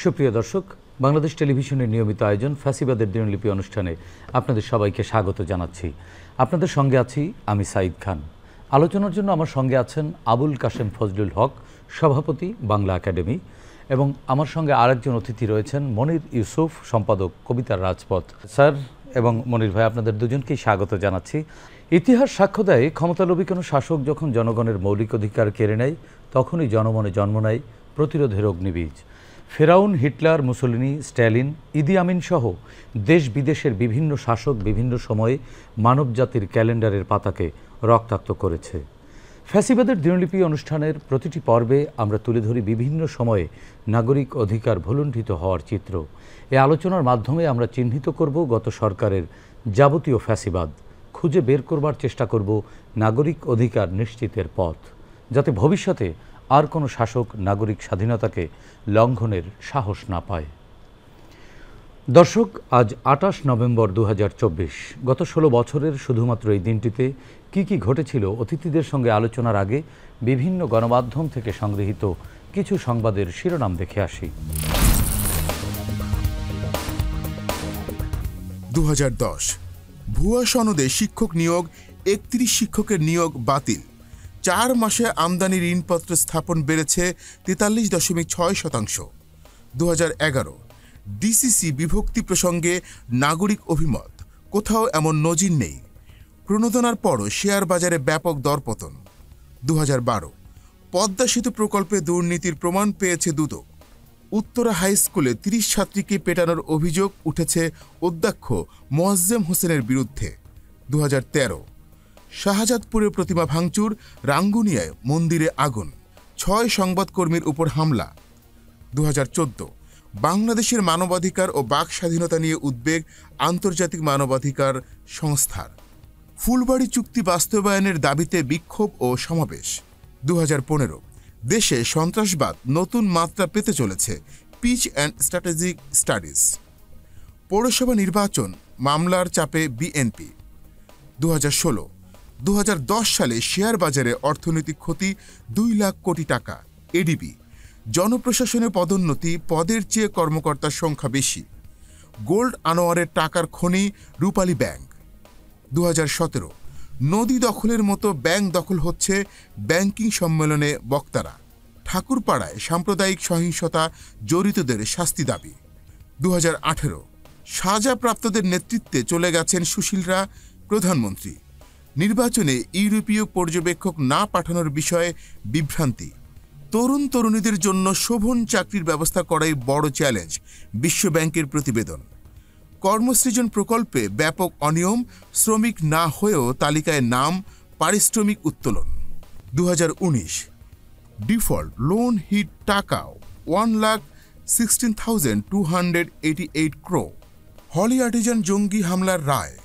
সুপ্রিয় দর্শক, বাংলাদেশ টেলিভিশনের নিয়মিত আয়োজন ফ্যাসিবাদের দিনলিপি অনুষ্ঠানে আপনাদের সবাইকে স্বাগত জানাচ্ছি। আপনাদের সঙ্গে আছি আমি সাঈদ খান। আলোচনার জন্য আমার সঙ্গে আছেন আবুল কাশেম ফজলুল হক, সভাপতি বাংলা একাডেমি, এবং আমার সঙ্গে আরেকজন অতিথি রয়েছেন মনির ইউসুফ, সম্পাদক কবিতার রাজপথ। স্যার এবং মনির ভাই, আপনাদের দুজনকেই স্বাগত জানাচ্ছি। ইতিহাস সাক্ষ্য দেয়, ক্ষমতালোভী কোনো শাসক যখন জনগণের মৌলিক অধিকার কেড়ে নেয়, তখনই জনমনে জন্ম নেয় প্রতিরোধের অগ্নিবীজ। ফেরাউন, হিটলার, মুসোলিনি, স্ট্যালিন, ইদি আমিন সহ দেশ বিদেশের বিভিন্ন শাসক বিভিন্ন সময়ে মানবজাতির ক্যালেন্ডারের পাতাকে রক্তাক্ত করেছে। ফ্যাসিবাদের দিনলিপি অনুষ্ঠানের প্রতিটি পর্বে আমরা তুলে ধরি বিভিন্ন সময়ে নাগরিক অধিকার ভুলুণ্ঠিত হওয়ার চিত্র। এই আলোচনার মাধ্যমে আমরা চিহ্নিত করব গত সরকারের যাবতীয় ফ্যাসিবাদ, খুঁজে বের করবার চেষ্টা করব নাগরিক অধিকার নিশ্চিতের পথ, যাতে ভবিষ্যতে আর কোনো শাসক নাগরিক স্বাধীনতাকে লঙ্ঘনের সাহস না পায়। দর্শক, আজ ২৮ নভেম্বর ২০২৪। গত ১৬ বছরের শুধুমাত্র এই দিনটিতে কি কি ঘটেছিল অতিথিদের সঙ্গে আলোচনার আগে বিভিন্ন গণমাধ্যম থেকে সংগৃহীত কিছু সংবাদের শিরোনাম দেখে আসি। ২০১০ ভুয়া সনদে শিক্ষক নিয়োগ, ৩১ শিক্ষকের নিয়োগ বাতিল। ৪ মাসে আমদানি ঋণপত্র স্থাপন বেড়েছে ৪৩.৬%। ২০১১ ডিসিসি বিভক্তি প্রসঙ্গে নাগরিক অভিমত, কোথাও এমন নজির নেই। প্রণোদনার পরও শেয়ার বাজারে ব্যাপক দরপতন। ২০১২ পদ্মা সেতু প্রকল্পে দুর্নীতির প্রমাণ পেয়েছে দুদক। উত্তরা হাই স্কুলে ৩০ ছাত্রীকে পেটানোর অভিযোগ উঠেছে অধ্যক্ষ মোয়াজ্জেম হোসেনের বিরুদ্ধে। ২০১৩ শাহজাদপুরের প্রতিমা ভাঙচুর, রাঙ্গুনিয়ায় মন্দিরে আগুন, ৬ সংবাদকর্মীর উপর হামলা। ২০১৪ বাংলাদেশের মানবাধিকার ও বাক স্বাধীনতা নিয়ে উদ্বেগ আন্তর্জাতিক মানবাধিকার সংস্থার। ফুলবাড়ি চুক্তি বাস্তবায়নের দাবিতে বিক্ষোভ ও সমাবেশ। ২০১৫ দেশে সন্ত্রাসবাদ নতুন মাত্রা পেতে চলেছে, পিচ অ্যান্ড স্ট্র্যাটেজিক স্টাডিজ। পৌরসভা নির্বাচন, মামলার চাপে বিএনপি। ২০১৬ ২০১০ সালে শেয়ার বাজারে অর্থনৈতিক ক্ষতি ২ লাখ কোটি টাকা। এডিবি। জনপ্রশাসনে পদোন্নতি, পদের চেয়ে কর্মকর্তার সংখ্যা বেশি। গোল্ড আনোয়ারের টাকার খনি রূপালী ব্যাংক। ২০১৭ নদী দখলের মতো ব্যাংক দখল হচ্ছে, ব্যাংকিং সম্মেলনে বক্তারা। ঠাকুরপাড়ায় সাম্প্রদায়িক সহিংসতা, জড়িতদের শাস্তি দাবি। ২০১৮ সাজাপ্রাপ্তদের নেতৃত্বে চলে গেছেন সুশীলরা, প্রধানমন্ত্রী। নির্বাচনে ইউরোপীয় পর্যবেক্ষক না পাঠানোর বিষয়ে বিভ্রান্তি। তরুণ তরুণীদের জন্য শোভন চাকরির ব্যবস্থা করাই বড় চ্যালেঞ্জ, বিশ্বব্যাংকের প্রতিবেদন। কর্মসৃজন প্রকল্পে ব্যাপক অনিয়ম, শ্রমিক না হয়েও তালিকায় নাম, পারিশ্রমিক উত্তোলন। ২০১৯ ডিফল্ট লোন হিট টাকা 1,16,288 crore। হলি আর্টিজান জঙ্গি হামলার রায়,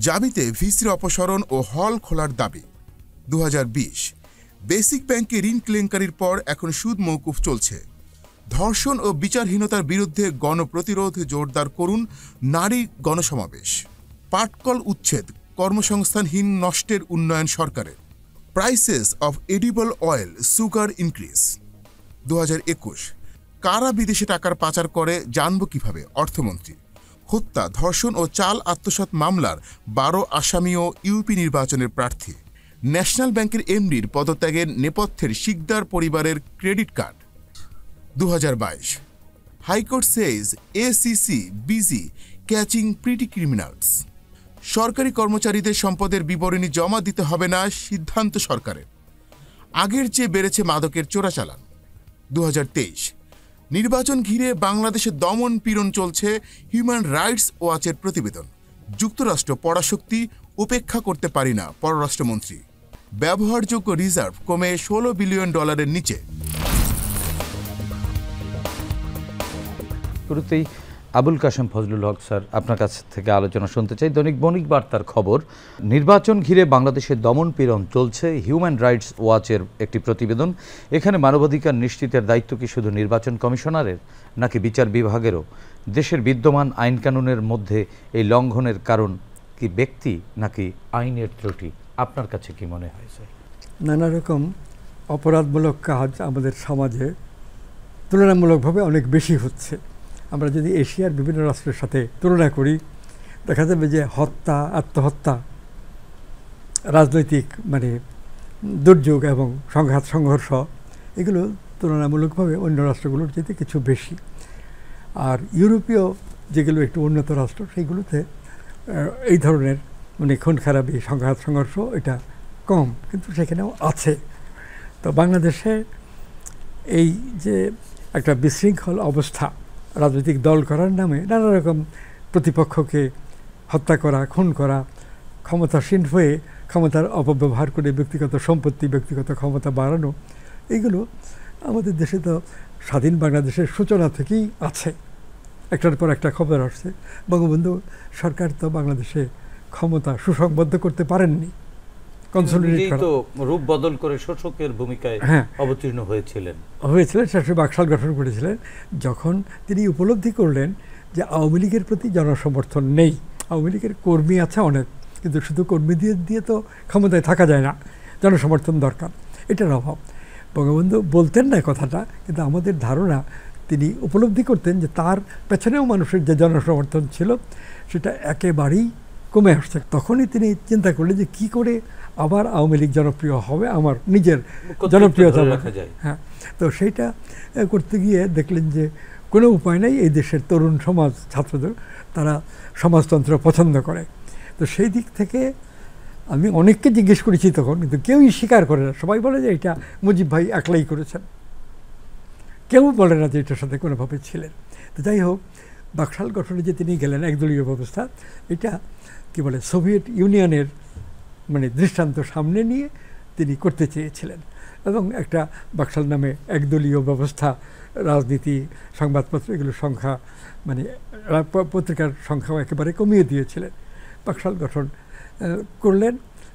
জাবিতে ভিসির অপসারণ ও হল খোলার দাবি। ২০২০ বেসিক ব্যাংকে ঋণ কেলেঙ্কারির পর এখন সুদ মওকুফ চলছে। ধর্ষণ ও বিচারহীনতার বিরুদ্ধে গণপ্রতিরোধ জোরদার করুন, নারী গণসমাবেশ। পাটকল উচ্ছেদ, কর্মসংস্থানহীন নষ্টের উন্নয়ন সরকারের। Prices of edible oil, sugar increase. ২০২১ কারা বিদেশে টাকার পাচার করে জানব কিভাবে, অর্থমন্ত্রী। হত্যা, ধর্ষণ ও চাল আত্মসাৎ মামলার ১২ আসামিও ইউপি নির্বাচনের প্রার্থী। ন্যাশনাল ব্যাংকের এমডির পদত্যাগের নেপথ্যের শিকদার পরিবারের credit card. ২০২২ high court says ACC busy catching pretty criminals. সরকারি কর্মচারীদের সম্পদের বিবরণী জমা দিতে হবে না, সিদ্ধান্ত সরকারের। আগের চেয়ে বেড়েছে মাদকের চোরাচালান। 2023 নির্বাচন ঘিরে বাংলাদেশে দমন পীড়ন চলছে হিউম্যান রাইটস ওয়াচের প্রতিবেদন। যুক্তরাষ্ট্র পরাশক্তি উপেক্ষা করতে পারি না পররাষ্ট্রমন্ত্রী। ব্যবহারযোগ্য রিজার্ভ কমে $16 বিলিয়ন নিচে। শুরুতেই আবুল কাশেম ফজলুল হক স্যার, আপনার কাছ থেকে আলোচনা শুনতে চাই। দৈনিক বণিক বার্তার খবর, নির্বাচন ঘিরে বাংলাদেশের দমন পীড়ন চলছে, হিউম্যান রাইটস ওয়াচের একটি প্রতিবেদন। এখানে মানবাধিকার নিশ্চিতের দায়িত্ব কি শুধু নির্বাচন কমিশনারের, নাকি বিচার বিভাগেরও? দেশের বিদ্যমান আইনকানুনের মধ্যে এই লঙ্ঘনের কারণ কি ব্যক্তি নাকি আইনের ত্রুটি? আপনার কাছে কি মনে হয় স্যার? নানা রকম অপরাধমূলক কাজ আমাদের সমাজে তুলনামূলকভাবে অনেক বেশি হচ্ছে। আমরা যদি এশিয়ার বিভিন্ন রাষ্ট্রের সাথে তুলনা করি, দেখা যাবে যে হত্যা, আত্মহত্যা, রাজনৈতিক দুর্যোগ এবং সংঘাত সংঘর্ষ, এগুলো তুলনামূলকভাবে অন্য রাষ্ট্রগুলোর চেয়ে কিছু বেশি। আর ইউরোপীয় যেগুলো একটু উন্নত রাষ্ট্র, সেইগুলোতে এই ধরনের খুন খারাপি, সংঘাত সংঘর্ষ এটা কম, কিন্তু সেখানেও আছে। তো বাংলাদেশে এই যে একটা বিশৃঙ্খল অবস্থা, রাজনৈতিক দল করার নামে নানা রকম প্রতিপক্ষকে হত্যা করা, খুন করা, ক্ষমতাসীন হয়ে ক্ষমতার অপব্যবহার করে ব্যক্তিগত সম্পত্তি, ব্যক্তিগত ক্ষমতা বাড়ানো, এইগুলো আমাদের দেশে তো স্বাধীন বাংলাদেশের সূচনা থেকেই আছে। একটার পর একটা খবর আসছে। বঙ্গবন্ধু সরকার তো বাংলাদেশে ক্ষমতা সুসংবদ্ধ করতে পারেননি, রূপ বদল করে শোষকের ভূমিকায় অবতীর্ণ হয়েছিলেন। শেষে বাকশাল গঠন করেছিলেন। যখন তিনি উপলব্ধি করলেন যে আওয়ামী লীগের প্রতি জনসমর্থন নেই, আওয়ামী লীগের কর্মী আছে অনেক, কিন্তু শুধু কর্মী দিয়ে তো ক্ষমতায় থাকা যায় না, জনসমর্থন দরকার, এটার অভাব। বঙ্গবন্ধু বলতেন না কথাটা, কিন্তু আমাদের ধারণা তিনি উপলব্ধি করতেন যে তার পেছনেও মানুষের যে জনসমর্থন ছিল সেটা একেবারেই কমে আসছে। তখনই তিনি চিন্তা করলেন যে কী করে আবার আওয়ামী লীগ জনপ্রিয় হবে, আমার নিজের জনপ্রিয়তা রাখা যায়। হ্যাঁ, তো সেইটা করতে গিয়ে দেখলেন যে কোনো উপায় নেই। এই দেশের তরুণ সমাজ, ছাত্রদের, তারা সমাজতন্ত্র পছন্দ করে। তো সেই দিক থেকে আমি অনেককে জিজ্ঞেস করেছি তখন, কিন্তু কেউই স্বীকার করে না। সবাই বলে যে এটা মুজিব ভাই একলাই করেছেন, কেউ বলে না যে এটার সাথে কোনোভাবে ছিলেন। তো যাই হোক, বাকশাল গঠনে যে তিনি গেলেন একদলীয় ব্যবস্থা, এটা কি বলে সোভিয়েত ইউনিয়নের দৃষ্টান্ত সামনে নিয়ে তিনি করতে চেয়েছিলেন, এবং একটা বাকশাল নামে একদলীয় ব্যবস্থা, রাজনীতি, সংবাদপত্র, এগুলোর সংখ্যা পত্রিকার সংখ্যাও একেবারে কমিয়ে দিয়েছিলেন। বাকশাল গঠন করলেন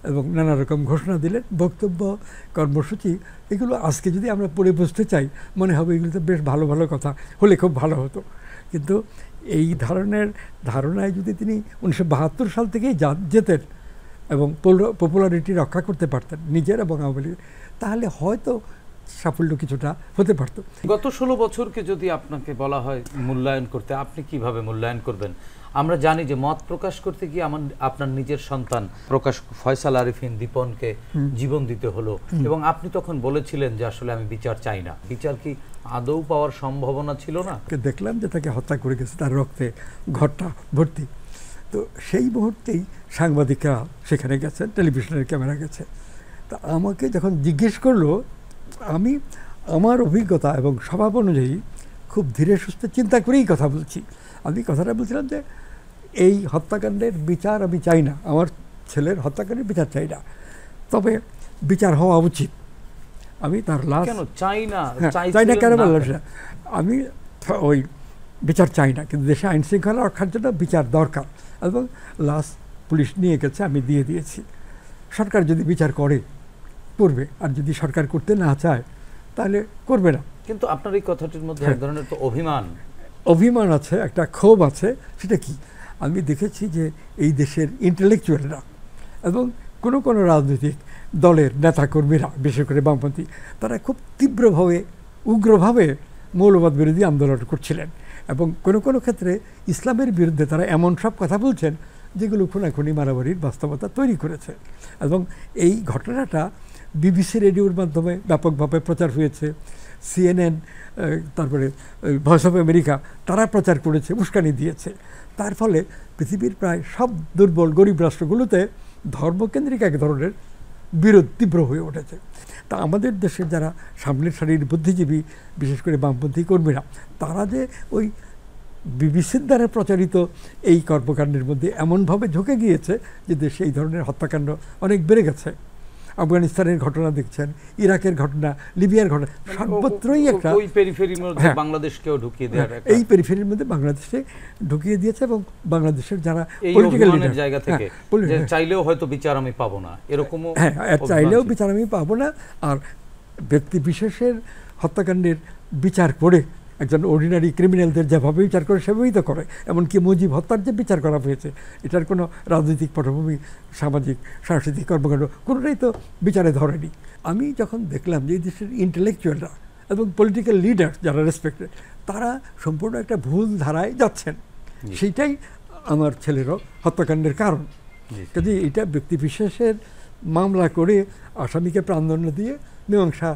এবং নানা রকম ঘোষণা দিলেন, বক্তব্য, কর্মসূচি, এগুলো আজকে যদি আমরা পড়ে বুঝতে চাই মনে হবে এগুলো তো বেশ ভালো ভালো কথা, হলে খুব ভালো হতো। কিন্তু এই ধরনের ধারণায় যদি তিনি 1972 সাল থেকেই যেতেন এবং পপুলারিটি রক্ষা করতে পারতেন নিজের এবং আওয়ামী লীগের, তাহলে হয়তো সাফল্য কিছুটা হতে পারত। গত 16 বছরকে যদি আপনাকে বলা হয় মূল্যায়ন করতে, আপনি কিভাবে মূল্যায়ন করবেন? আমরা জানি যে মত প্রকাশ করতে গিয়ে আপনার নিজের সন্তান প্রকাশ ফয়সাল আরিফিন দীপনকে জীবন দিতে হলো, এবং আপনি তখন বলেছিলেন যে আসলে আমি বিচার চাই না। বিচার কি আদৌ পাওয়ার সম্ভাবনা ছিল না? দেখলাম যে তাকে হত্যা করে গেছে, তার রক্তে ঘরটা ভর্তি। তো সেই মুহূর্তেই সাংবাদিকরা সেখানে গেছেন, টেলিভিশনের ক্যামেরা গেছে। তা আমাকে যখন জিজ্ঞেস করলো, আমি আমার অভিজ্ঞতা এবং স্বভাব অনুযায়ী খুব ধীরে সুস্থে চিন্তা করেই কথা বলছি। আমি কথাটা বলছিলাম যে এই হত্যাকাণ্ডের বিচার আমি চাই না, আমার ছেলের হত্যাকাণ্ডের বিচার চাই না, তবে বিচার হওয়া উচিত। আমি তার লাশ চাই না কেন বললাম সেটা, আমি ওই বিচার চাই না, কিন্তু দেশে আইন শৃঙ্খলা রক্ষার জন্য বিচার দরকার, এবং লাশ পুলিশ নিয়ে গেছে, আমি দিয়ে দিয়েছি। সরকার যদি বিচার করবে, আর যদি সরকার করতে না চায় তাহলে করবে না। কিন্তু আপনার এই কথাটির মধ্যে এক ধরনের তো অভিমান আছে, একটা ক্ষোভ আছে। সেটা কি, আমি দেখেছি যে এই দেশের ইন্টেলেকচুয়ালরা এবং কোনো রাজনৈতিক দলের নেতাকর্মীরা, বিশেষ করে বামপন্থী, তারা খুব তীব্রভাবে, উগ্রভাবে মৌলবাদ বিরোধী আন্দোলন করছিলেন, এবং কোনো ক্ষেত্রে ইসলামের বিরুদ্ধে তারা এমন সব কথা বলছেন যেগুলো খুনাখুনি, মারামারির বাস্তবতা তৈরি করেছে। এবং এই ঘটনাটা বিবিসি রেডিওর মাধ্যমে ব্যাপকভাবে প্রচার হয়েছে, CNN, তারপরে ভয়েস অফ আমেরিকা, তারা প্রচার করেছে, উস্কানি দিয়েছে। তার ফলে পৃথিবীর প্রায় সব দুর্বল গরিব রাষ্ট্রগুলোতে ধর্মকেন্দ্রিক এক ধরনের বিরোধ তীব্র হয়ে উঠেছে। তা আমাদের দেশের যারা সামনের সারির বুদ্ধিজীবী, বিশেষ করে বামপন্থী কর্মীরা, তারা যে ওই বিবিসির দ্বারা প্রচারিত এই কর্মকাণ্ডের মধ্যে এমনভাবে ঝুঁকে গিয়েছে যে দেশে এই ধরনের হত্যাকাণ্ড অনেক বেড়ে গেছে। আফগানিস্তানের ঘটনা দেখছেন, ইরাকের ঘটনা, লিবিয়ার ঘটনা, সর্বত্রই একটা ওই পেরিফেরির মধ্যে বাংলাদেশকেও ঢুকিয়ে দেওয়ার এই পেরিফেরির মধ্যে বাংলাদেশে ঢুকিয়ে দিয়েছে। এবং বাংলাদেশের যারা এই পলিটিক্যাল অভিমানের লিডার, জায়গা থেকে যে চাইলেও হয়তো বিচার আমি পাবো না, এরকমও চাইলেও বিচার আমি পাবো না। আর ব্যক্তি বিশেষের হত্যাকাণ্ডের বিচার করে একজন অর্ডিনারি ক্রিমিনালদের যেভাবে বিচার করে সেভাবেই তো করে। এমনকি মুজিব হত্যার যে বিচার করা হয়েছে, এটার কোনো রাজনৈতিক পটভূমি, সামাজিক সাংস্কৃতিক কর্মকাণ্ড কোনোটাই তো বিচারে ধরেনি। আমি যখন দেখলাম যে এই দেশের ইন্টেলেকচুয়ালরা এবং পলিটিক্যাল লিডার যারা রেসপেক্টেড, তারা সম্পূর্ণ একটা ভুল ধারায় যাচ্ছেন, সেইটাই আমার ছেলেরও হত্যাকাণ্ডের কারণ। কাজে এটা ব্যক্তিবিশেষের মামলা করে আসামিকে প্রাণদণ্ড দিয়ে মীমাংসা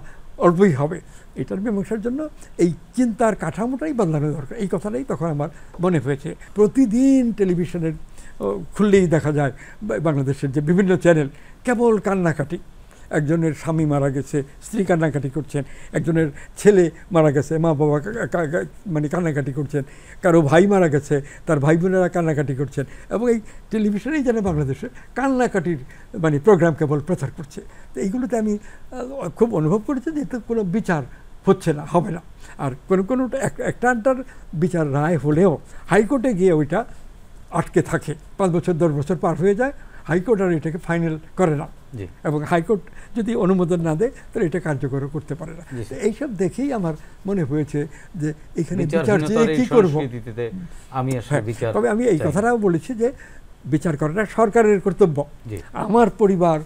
অল্পই হবে। এটার মীমাংসার জন্য এই চিন্তার কাঠামোটাই বদলানো দরকার। এই কথাটাই তখন আমার মনে হয়েছে। প্রতিদিন টেলিভিশনের খুললেই দেখা যায় বাংলাদেশের যে বিভিন্ন চ্যানেল কেবল কান্নাকাটি। একজনের স্বামী মারা গেছে, স্ত্রী কান্নাকাটি করছেন, একজনের ছেলে মারা গেছে, মা বাবা মানে কান্নাকাটি করছেন, কারো ভাই মারা গেছে, তার ভাই বোনেরা কান্নাকাটি করছেন। এবং এই টেলিভিশনেই যেন বাংলাদেশে কান্নাকাটির মানে প্রোগ্রাম কেবল প্রচার করছে। তো এইগুলোতে আমি খুব অনুভব করেছি যে এতে কোনো বিচার হচ্ছে না, হবে না। আর কোনোটা একটার বিচার রায় হলেও হাইকোর্টে গিয়ে ওইটা আটকে থাকে, 5 বছর 10 বছর পার হয়ে যায়, হাইকোর্ট আর এটাকে ফাইনাল করে না। এবং হাইকোর্ট যদি অনুমোদন না দেয় তাহলে এটা কার্যকর করতে পারে না। এইসব দেখেই আমার মনে হয়েছে যে এখানে বিচার চেয়ে কি করব। তবে আমি এই কথাটাও বলেছি যে বিচার করাটা সরকারের কর্তব্য। আমার পরিবার,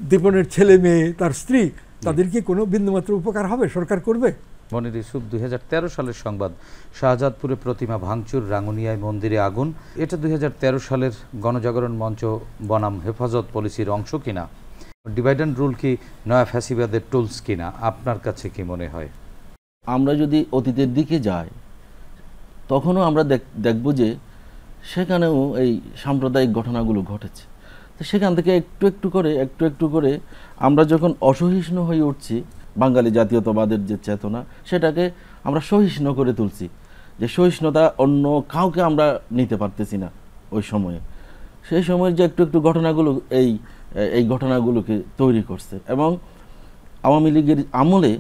দীপনের ছেলে মেয়ে, তার স্ত্রী, তাদের কি কোনো বিন্দুমাত্র উপকার হবে সরকার করবে? মনির ইউসুফ, 2013 সালের সংবাদ, শাহজাদপুরে প্রতিমা ভাঙচুর, রাঙ্গুনিয়ায় মন্দিরে আগুন। এটা 2013 সালের গণজাগরণ মঞ্চ বনাম হেফাজত পলিসির অংশ কিনা? ডিভাইড অ্যান্ড রুল কি নয়া ফ্যাসিবাদের টুলস কিনা? আপনার কাছে কি মনে হয়? আমরা যদি অতীতের দিকে যাই তখনও আমরা দেখব যে সেখানেও এই সাম্প্রদায়িক ঘটনাগুলো ঘটেছে। তো সেখান থেকে একটু একটু করে আমরা যখন অসহিষ্ণু হয়ে উঠছি, বাঙালি জাতীয়তাবাদের যে চেতনা, সেটাকে আমরা সহিষ্ণু করে তুলছি। যে সহিষ্ণুতা অন্য কাউকে আমরা নিতে পারতেছি না ওই সময়ে। সেই সময়ের যে একটু ঘটনাগুলো এই ঘটনাগুলোকে তৈরি করছে। এবং আওয়ামী লীগের আমলে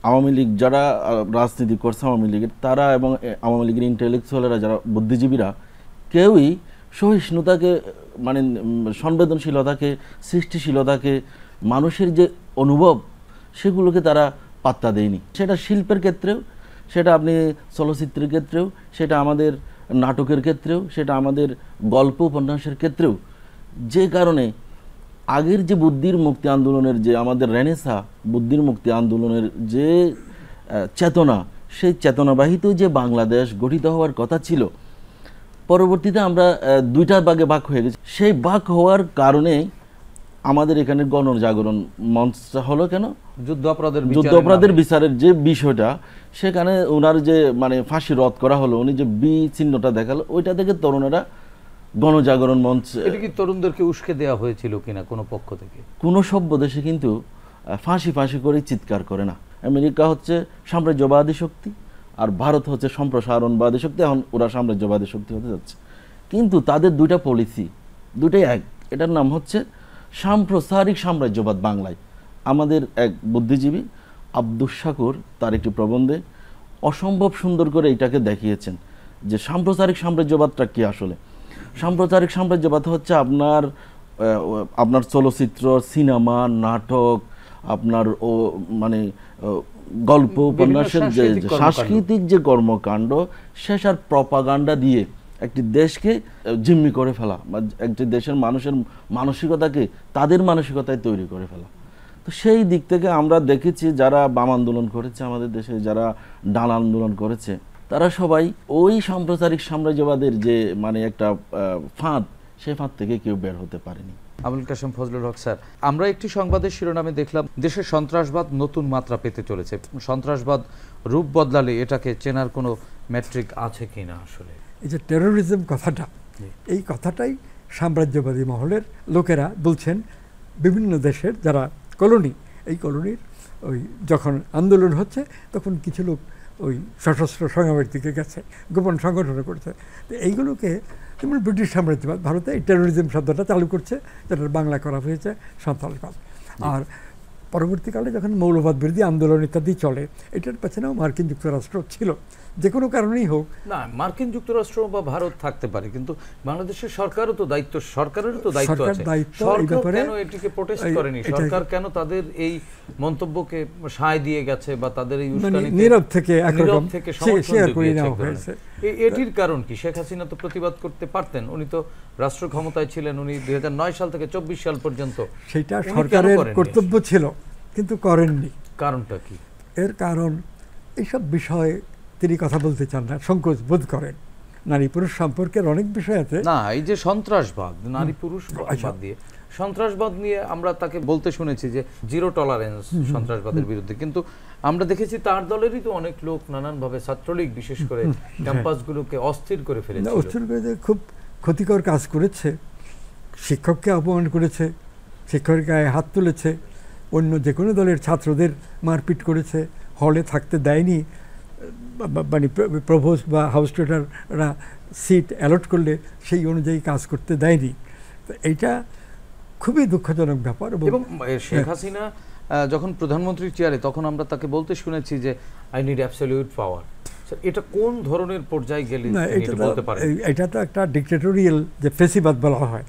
আওয়ামী লীগ যারা রাজনীতি করছে, আওয়ামী লীগের তারা এবং আওয়ামী লীগের ইন্টেলেকচুয়ালরা যারা বুদ্ধিজীবীরা, কেউই সহিষ্ণুতাকে মানে সংবেদনশীলতাকে, সৃষ্টিশীলতাকে, মানুষের যে অনুভব সেগুলোকে তারা পাত্তা দেয়নি। সেটা শিল্পের ক্ষেত্রেও, সেটা আপনি চলচ্চিত্রের ক্ষেত্রেও, সেটা আমাদের নাটকের ক্ষেত্রেও, সেটা আমাদের গল্প উপন্যাসের ক্ষেত্রেও। যে কারণে আগের যে বুদ্ধির মুক্তি আন্দোলনের যে আমাদের রেনেসা বুদ্ধির মুক্তি আন্দোলনের যে চেতনা, সেই চেতনাবাহিত যে বাংলাদেশ গঠিত হওয়ার কথা ছিল, পরবর্তীতে আমরা দুইটা ভাগে ভাগ হয়ে গেছি। সেই ভাগ হওয়ার কারণে আমাদের এখানে গণজাগরণ মঞ্চটা হলো কেন? যুদ্ধ অপরাধের বিচারের যে বিষয়টা, সেখানে ওনার যে মানে ফাঁসি রদ করা হলো, উনি যে বি চিহ্নটা দেখালো, ওইটা থেকে তরুণেরা গণজাগরণ মঞ্চ। এটা কি তরুণদেরকে উস্কে দেওয়া হয়েছিল কিনা কোনো পক্ষ থেকে? কোনো সভ্য দেশে কিন্তু ফাঁসি করে চিৎকার করে না। আমেরিকা হচ্ছে সাম্রাজ্যবাদী শক্তি, আর ভারত হচ্ছে সম্প্রসারণবাদী শক্তি। এখন ওরা সাম্রাজ্যবাদী শক্তি হতে যাচ্ছে, কিন্তু তাদের দুইটা পলিসি, দুইটাই এক। এটার নাম হচ্ছে সাম্প্রসারিক সাম্রাজ্যবাদ। বাংলায় আমাদের এক বুদ্ধিজীবী আব্দুস শাকুর তার একটি প্রবন্ধে অসম্ভব সুন্দর করে এটাকে দেখিয়েছেন যে সাম্প্রসারিক সাম্রাজ্যবাদটা কি আসলে। সাম্প্রসারিক সাম্রাজ্যবাদ হচ্ছে আপনার চলচ্চিত্র, সিনেমা, নাটক, আপনার মানে গল্প উপন্যাসের যে সাংস্কৃতিক যে কর্মকাণ্ড, শেষার প্রপাগান্ডা দিয়ে একটি দেশকে জিম্মি করে ফেলা, বা একটি দেশের মানুষের মানসিকতাকে তাদের মানসিকতায় তৈরি করে ফেলা। তো সেই দিক থেকে আমরা দেখেছি যারা বাম আন্দোলন করেছে আমাদের দেশে, যারা ডান আন্দোলন করেছে, তারা সবাই ওই সাম্প্রসারিক সাম্রাজ্যবাদের যে মানে একটা ফাঁদ, সেই ফাঁদ থেকে কেউ বের হতে পারেনি। আবুল কাশেম ফজলুল হক স্যার, আমরা একটি সংবাদের শিরোনামে দেখলাম দেশে সন্ত্রাসবাদ নতুন মাত্রা পেতে চলেছে। সন্ত্রাসবাদ রূপ বদলালে এটাকে চেনার কোনো ম্যাট্রিক আছে কিনা? আসলে এই যে টেরোরিজম কথাটা, এই কথাটাই সাম্রাজ্যবাদী মহলের লোকেরা বলছেন বিভিন্ন দেশের যারা কলোনি, এই কলোনির ওই যখন আন্দোলন হচ্ছে তখন কিছু লোক ওই সশস্ত্র সংগ্রামের দিকে গেছে, গোপন সংগঠন করছে। তো এইগুলোকে যেমন ব্রিটিশ সাম্রাজ্যবাদ ভারতে এই টেরোরিজম শব্দটা চালু করছে, যেটার বাংলা করা হয়েছে সন্ত্রাসবাদ। আর পরবর্তীকালে যখন মৌলবাদ বিরোধী আন্দোলন ইত্যাদি চলে, এটার পেছনেও মার্কিন যুক্তরাষ্ট্র ছিল। যে কোনো কারণেই হোক না, মার্কিন যুক্তরাষ্ট্র বা ভারত থাকতে পারে, কিন্তু বাংলাদেশের সরকারও তো দায়িত্ব, সরকারেরও তো দায়িত্ব আছে। সরকার কেন এটিকে প্রোটেস্ট করেনি? সরকার কেন তাদের এই মন্তব্যকে সায় দিয়ে গেছে বা তাদের এই উস্কানিতে নীরব থেকে সমর্থন দিয়েছে? এটির কারণ কি? শেখ হাসিনা তো প্রতিবাদ করতে পারতেন, উনি তো রাষ্ট্র ক্ষমতায় ছিলেন, উনি 2009 সাল থেকে 24 সাল পর্যন্ত। সেটা সরকারের কর্তব্য ছিল, কিন্তু করেননি। কারণটা কি? এর কারণ এইসব বিষয়ে তিনি কথা বলতে চান না, সংকোচ বোধ করেন। নারী পুরুষ সম্পর্কের অনেক বিষয় আছে। না, এই যে সন্ত্রাসবাদ, নারী পুরুষ বাদ দিয়ে সন্ত্রাসবাদ নিয়ে আমরা তাকে বলতে শুনেছি যে জিরো টলারেন্স সন্ত্রাসবাদের বিরুদ্ধে, কিন্তু আমরা দেখেছি তার দলেরই তো অনেক লোক নানানভাবে, ছাত্রলীগ বিশেষ করে ক্যাম্পাসগুলোকে অস্থির করে ফেলেছে, অস্থির করে খুব ক্ষতিকর কাজ করেছে। শিক্ষককে অপমান করেছে, শিক্ষকের গায়ে হাত তুলেছে, অন্য যে কোনো দলের ছাত্রদের মারপিট করেছে, হলে থাকতে দেয়নি, মানে প্রভোস্ট বা হাউস টিউটাররা সিট অ্যালট করলে সেই অনুযায়ী কাজ করতে দেয়নি। তো এইটা খুবই দুঃখজনক ব্যাপার। এবং শেখ হাসিনা যখন প্রধানমন্ত্রীর চেয়ারে, তখন আমরা তাকে বলতে শুনেছি যে আই নিড অ্যাবসলিউট পাওয়ার। এটা কোন ধরনের পর্যায়ে গেলে বলতে পারেন? এটা তো একটা ডিক্টেটোরিয়াল যে ফেসিবাদ বলা হয়।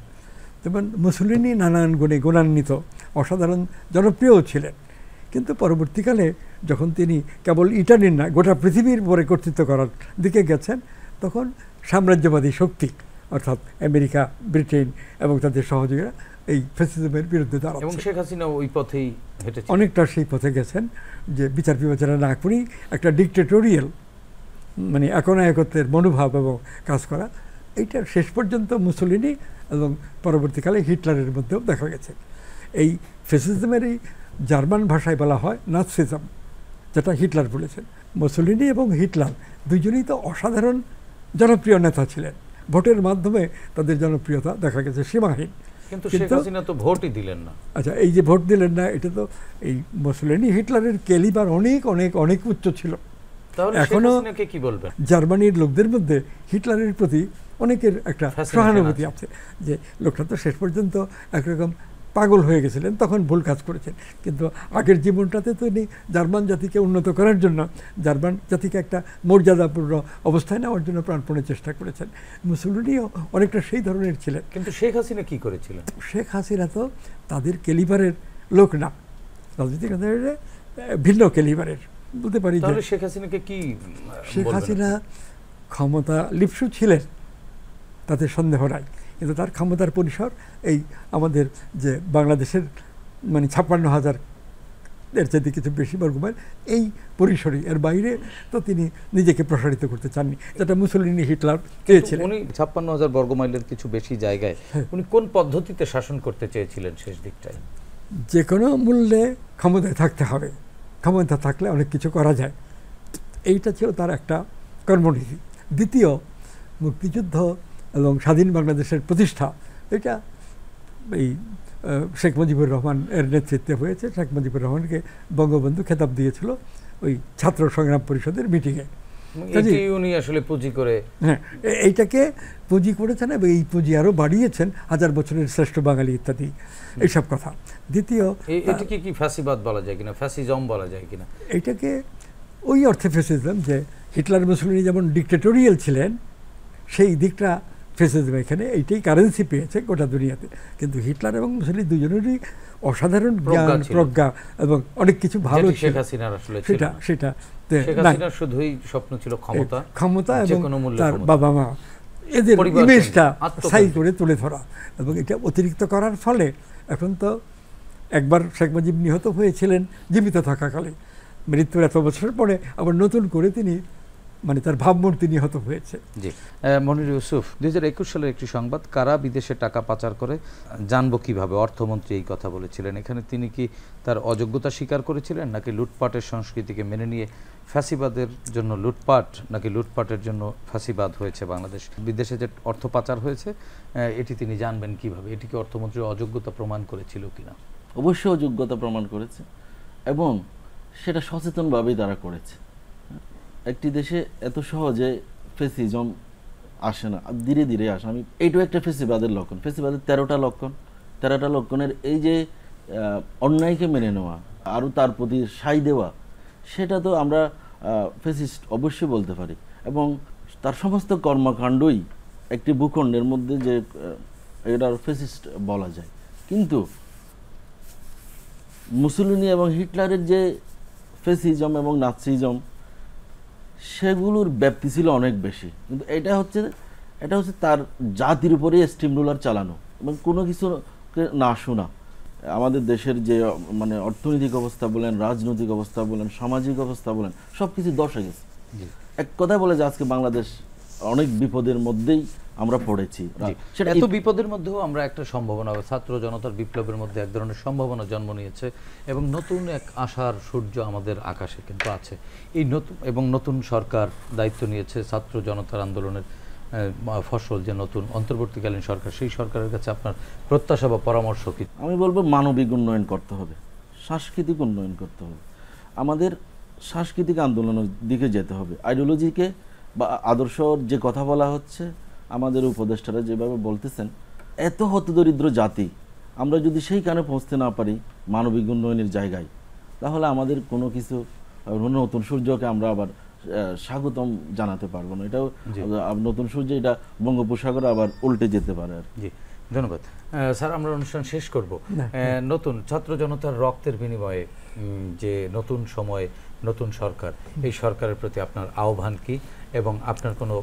যেমন মুসলিনি নানান গুণে গুণান্বিত, অসাধারণ জনপ্রিয়ও ছিলেন, কিন্তু পরবর্তীকালে যখন তিনি কেবল ইটালির না গোটা পৃথিবীর উপরে কর্তৃত্ব করার দিকে গেছেন, তখন সাম্রাজ্যবাদী শক্তি অর্থাৎ আমেরিকা, ব্রিটেন এবং তাদের সহযোগীরা এই ফ্যাসিজমের বিরুদ্ধে দাঁড়াচ্ছে। এবং শেখ হাসিনা ওই পথেই হেঁটেছেন, অনেকটা সেই পথে গেছেন, যে বিচার বিবেচনা না করেই একটা ডিক্টেটোরিয়াল মানে একনায়কত্বের মনোভাব এবং কাজ করা, এইটা শেষ পর্যন্ত মুসলিনি এবং পরবর্তীকালে হিটলারের মধ্যেও দেখা গেছে। এই ফ্যাসিজমেরই জার্মান ভাষায় বলা হয় নাৎসিজম, যেটা হিটলার বলেছেন। মুসলিনি এবং হিটলার দুজনেই তো অসাধারণ জনপ্রিয় নেতা ছিলেন, ভোটের মাধ্যমে তাদের জনপ্রিয়তা দেখা গেছে সীমাহীন। কিন্তু শেখ হাসিনা তো ভোটই দিলেন না। আচ্ছা, এই যে ভোট দিলেন না, এটা তো এই মুসলিনি হিটলারের ক্যালিবার অনেক অনেক অনেক উচ্চ ছিল। এখনো কি বলবেন, জার্মানির লোকদের মধ্যে হিটলারের প্রতি অনেকের একটা সহানুভূতি আছে, যে লোকটা তো শেষ পর্যন্ত একরকম পাগল হয়ে গেছিলেন, তখন ভুল কাজ করেছেন। কিন্তু আগের জীবনটাতে তো উনি জার্মান জাতিকে উন্নত করার জন্য, জার্মান জাতিকে একটা মর্যাদাপূর্ণ অবস্থায় নেওয়ার জন্য প্রাণপণে চেষ্টা করেছেন। মুসলিনিও অনেকটা সেই ধরনের ছিলেন। কিন্তু শেখ হাসিনা কি করেছিলেন? শেখ হাসিনা তো তাদের ক্যালিবারের লোক না, রাজনৈতিক ভিন্ন ক্যালিবারের বলতে পারি। শেখ হাসিনাকে কি? শেখ হাসিনা ক্ষমতা লিপ্সু ছিলেন, তাতে সন্দেহ নাই, কিন্তু তার ক্ষমতার পরিসর এই আমাদের যে বাংলাদেশের মানে 56,000 এর চাইতে কিছু বেশি বর্গমাইল, এই পরিসরে, এর বাইরে তো তিনি নিজেকে প্রসারিত করতে চাননি, যেটা মুসলিনি হিটলার চেয়েছিলেন। উনি 56,000 বর্গমাইলের কিছু বেশি জায়গায় উনি কোন পদ্ধতিতে শাসন করতে চেয়েছিলেন শেষ দিকটায়? যে কোনো মূল্যে ক্ষমতায় থাকতে হবে, ক্ষমতা থাকলে অনেক কিছু করা যায়, এইটা ছিল তার একটা কর্মনীতি। দ্বিতীয়, মুক্তিযুদ্ধ এবং স্বাধীন বাংলাদেশের প্রতিষ্ঠা, এটা এই শেখ মুজিবুর রহমান এর নেতৃত্বে হয়েছে। শেখ মুজিবুর রহমানকে বঙ্গবন্ধু খেতাব দিয়েছিল ওই ছাত্র সংগ্রাম পরিষদের মিটিংয়ে। উনি আসলে পুঁজি করে, হ্যাঁ, এইটাকে পুঁজি করেছেন এবং এই পুঁজি আরও বাড়িয়েছেন, 1000 বছরের শ্রেষ্ঠ বাঙালি ইত্যাদি এইসব কথা। দ্বিতীয়, এটাকে কি ফ্যাসিবাদ বলা যায় কিনা, ফ্যাসিজম বলা যায় কিনা? এইটাকে ওই অর্থে ফ্যাসিজম, যে হিটলার মুসলিনি যেমন ডিক্টেটোরিয়াল ছিলেন, সেই দিকটা ফ্যাসিজম এখানে এইটাই কারেন্সি পেয়েছে গোটা দুনিয়াতে। কিন্তু হিটলার এবং মুসলিনি দুজনেরই অসাধারণ জ্ঞান, প্রজ্ঞা এবং অনেক কিছু ভালো ছিল। সেটা শুধুই স্বপ্ন ছিল ক্ষমতা, ক্ষমতা এবং তার বাবা মা এদের ইমেজটা স্থায়ী করে তুলে ধরা, এবং এটা অতিরিক্ত করার ফলে এখন তো একবার শেখ মুজিব নিহত হয়েছিলেন জীবিত থাকাকালে, মৃত্যুর এত বছর পরে আবার নতুন করে তিনি মানে তার ভাবমূর্তি নিহত হয়েছে। জি, মনির ইউসুফ, 2021 সালের একটি সংবাদ, কারা বিদেশে টাকা পাচার করে জানবো কিভাবে, অর্থমন্ত্রী এই কথা বলেছিলেন। এখানে তিনি কি তার অযোগ্যতা স্বীকার করেছিলেন, নাকি লুটপাটের সংস্কৃতিকে মেনে নিয়ে ফ্যাসিবাদের জন্য লুটপাট, নাকি লুটপাটের জন্য ফ্যাসিবাদ হয়েছে বাংলাদেশ? বিদেশে যে অর্থ পাচার হয়েছে এটি তিনি জানবেন কিভাবে? এটি কি অর্থমন্ত্রীর অযোগ্যতা প্রমাণ করেছিল কিনা? অবশ্যই অযোগ্যতা প্রমাণ করেছে, এবং সেটা সচেতনভাবেই তারা করেছে। একটি দেশে এত সহজে ফেসিজম আসে না, ধীরে ধীরে আসে। এইটাও একটা ফেসিবাদের লক্ষণ। ফেসিবাদের 13টা লক্ষণের এই যে অন্যায়কে মেনে নেওয়া, আরও তার প্রতি সায় দেওয়া, সেটা তো আমরা ফেসিস্ট অবশ্যই বলতে পারি। এবং তার সমস্ত কর্মকাণ্ডই একটি ভূখণ্ডের মধ্যে যে এটা ফেসিস্ট বলা যায়। কিন্তু মুসলিনি এবং হিটলারের যে ফেসিজম এবং নাৎসিজম, সেগুলোর ব্যাপ্তি ছিল অনেক বেশি। কিন্তু এটা হচ্ছে তার জাতির উপরে স্টিম রোলার চালানো এবং কোনো কিছুকে না শোনা। আমাদের দেশের যে মানে অর্থনৈতিক অবস্থা বলেন, রাজনৈতিক অবস্থা বলেন, সামাজিক অবস্থা বলেন, সব কিছু দশে গেছে। এক কথা বলে যে আজকে বাংলাদেশ অনেক বিপদের মধ্যেই আমরা পড়েছি। সেটা এত বিপদের মধ্যেও আমরা একটা সম্ভাবনা, ছাত্র জনতার বিপ্লবের মধ্যে এক ধরনের সম্ভাবনা জন্ম নিয়েছে এবং নতুন এক আশার সূর্য আমাদের আকাশে কিন্তু আছে। এই নতুন সরকার দায়িত্ব নিয়েছে ছাত্র জনতার আন্দোলনের ফসল যে নতুন অন্তর্বর্তীকালীন সরকার, সেই সরকারের কাছে আপনার প্রত্যাশা বা পরামর্শ কি? আমি বলবো মানবিক উন্নয়ন করতে হবে, সাংস্কৃতিক উন্নয়ন করতে হবে। আমাদের সাংস্কৃতিক আন্দোলনের দিকে যেতে হবে। আইডিওলজিকে বা আদর্শর যে কথা বলা হচ্ছে, আমাদের উপদেষ্টারা যেভাবে বলতেছেন, এত হতদরিদ্র জাতি, আমরা যদি সেইখানে পৌঁছতে না পারি মানবিক উন্নয়নের জায়গায়, তাহলে আমাদের কোনো কিছু নতুন সূর্যকে আমরা আবার স্বাগতম জানাতে পারবো না। এটাও নতুন সূর্য, এটা বঙ্গোপসাগরে আবার উল্টে যেতে পারে। আর জি, ধন্যবাদ স্যার। আমরা অনুষ্ঠান শেষ করব। নতুন ছাত্র জনতার রক্তের বিনিময়ে যে নতুন সময়, নতুন সরকার, এই সরকারের প্রতি আপনার আহ্বান কি এবং আপনার কোনো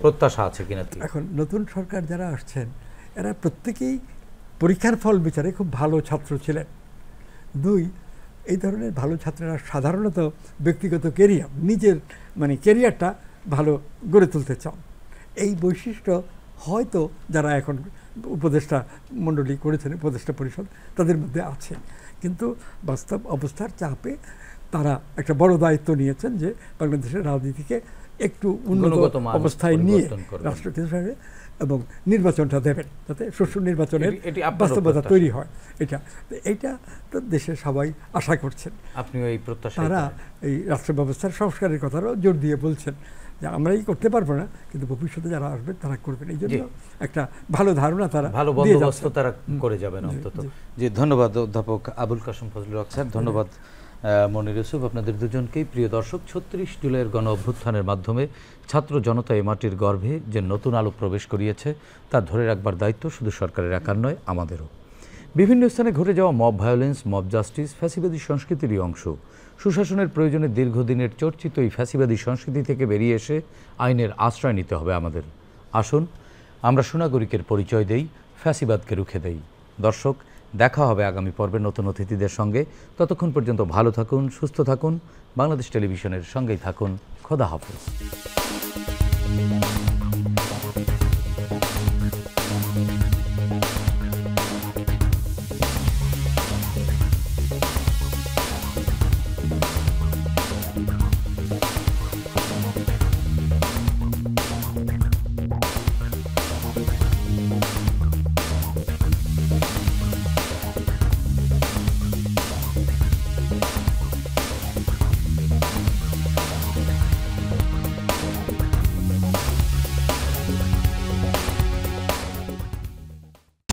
প্রত্যাশা আছে কিনা? এখন নতুন সরকার যারা আসছেন, এরা প্রত্যেকেই পরীক্ষার ফল বিচারে খুব ভালো ছাত্র ছিলেন। দুই, এই ধরনের ভালো ছাত্ররা সাধারণত ব্যক্তিগত কেরিয়ার, নিজের মানে কেরিয়ারটা ভালো গড়ে তুলতে চান। এই বৈশিষ্ট্য হয়তো যারা এখন উপদেষ্টা মণ্ডলী করেছেন, উপদেষ্টা পরিষদ, তাদের মধ্যে আছে। কিন্তু বাস্তব অবস্থার চাপে তারা একটা বড় দায়িত্ব নিয়েছেন যে বাংলাদেশের রাজনীতিকে একটু উন্নত অবস্থায় নিয়ে রাষ্ট্রপতি হিসেবে এবং নির্বাচনটা দেবেন, যাতে সুষ্ঠু নির্বাচনের বাস্তবতা তৈরি হয়। এইটা তো দেশের সবাই আশা করছেন। আপনিও এই প্রত্যাশা? তারা এই রাষ্ট্র ব্যবস্থার সংস্কারের কথাটাও জোর দিয়ে বলছেন যে আমরাই করতে পারবো না, কিন্তু ভবিষ্যতে যারা আসবেন তারা করবেন। এই জন্য একটা ভালো ধারণা, তারা ভালো বন্দোবস্ত তারা করে যাবেন অন্তত। জি, ধন্যবাদ অধ্যাপক আবুল কাশেম ফজলুল হক স্যার, ধন্যবাদ মনির ইউসুফ, আপনাদের দুজনকেই। প্রিয় দর্শক, 36 জুলাইয়ের গণ অভ্যুত্থানের মাধ্যমে ছাত্র জনতা এই মাটির গর্ভে যে নতুন আলো প্রবেশ করিয়েছে, তা ধরে রাখবার দায়িত্ব শুধু সরকারের একার নয়, আমাদেরও। বিভিন্ন স্থানে ঘটে যাওয়া মব ভায়োলেন্স, মব জাস্টিস ফ্যাসিবাদী সংস্কৃতিরই অংশ। সুশাসনের প্রয়োজনে দীর্ঘদিনের চর্চিত এই ফ্যাসিবাদী সংস্কৃতি থেকে বেরিয়ে এসে আইনের আশ্রয় নিতে হবে আমাদের। আসুন আমরা সুনাগরিকের পরিচয় দেই, ফ্যাসিবাদকে রুখে দেই। দর্শক, দেখা হবে আগামী পর্বে নতুন অতিথিদের সঙ্গে। ততক্ষণ পর্যন্ত ভালো থাকুন, সুস্থ থাকুন, বাংলাদেশ টেলিভিশনের সঙ্গেই থাকুন। খোদা হাফেজ।